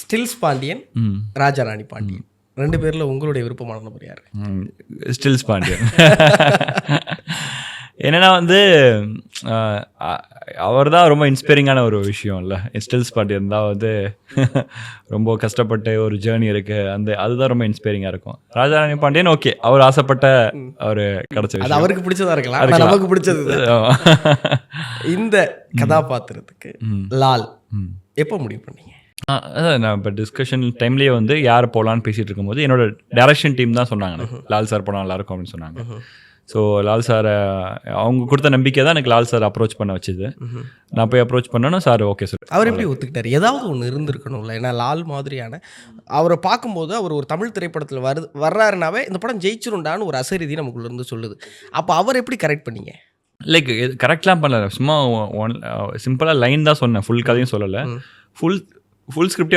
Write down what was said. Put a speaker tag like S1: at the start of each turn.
S1: Stills Pandian, Raja Rani Pandian 2 பேர்ல உங்களுடைய விருப்பமான நபர் யாரு?
S2: ஸ்டில்ஸ் பாண்டியன். என்னன்னா வந்து அவர் தான் ரொம்ப இன்ஸ்பைரிங்கான ஒரு விஷயம் இல்லை. ஸ்டில்ஸ் பாண்டியன் தான் வந்து ரொம்ப கஷ்டப்பட்டு ஒரு ஜேர்னி இருக்கு, அதுதான் ரொம்ப இன்ஸ்பைரிங்காக இருக்கும். ராஜாராணி பாண்டியன் ஓகே, அவர் ஆசைப்பட்ட ஒரு கிடைச்ச விஷயம்,
S1: அவருக்கு பிடிச்சதா இருக்கலாம், நமக்கு பிடிச்சது. இந்த கதாபாத்திரத்துக்கு லால் எப்போ முடிவு பண்ணீங்க?
S2: அதான் நான் இப்போ டிஸ்கஷன் டைம்லேயே வந்து யார் போகலான்னு பேசிகிட்டு இருக்கும்போது என்னோட டைரக்ஷன் டீம் தான் சொன்னாங்க லால் சார் போனால் நல்லாயிருக்கும் அப்படின்னு சொன்னாங்க. ஸோ லால் சாரை அவங்க கொடுத்த நம்பிக்கை தான் எனக்கு லால் சார் அப்ரோச் பண்ண வச்சுது. நான் போய் அப்ரோச் பண்ணோன்னா சார் ஓகே சார்.
S1: அவர் எப்படி ஒத்துக்கிட்டார்? ஏதாவது ஒன்று இருந்திருக்கணும்ல. ஏன்னா லால் மாதிரியான அவரை பார்க்கும்போது அவர் ஒரு தமிழ் திரைப்படத்தில் வர்றாருனாவே இந்த படம் ஜெயிச்சிருண்டான்னு ஒரு அசரீதி நமக்குள்ள இருந்து சொல்லுது. அப்போ அவர் எப்படி கரெக்ட் பண்ணீங்க?
S2: லைக் கரெக்ட்லாம் பண்ணல, சும்மா சிம்பிளாக லைன் தான் சொன்னேன், ஃபுல் கதையும் சொல்லலை. ஃபுல் ஸ்கிரிப்டே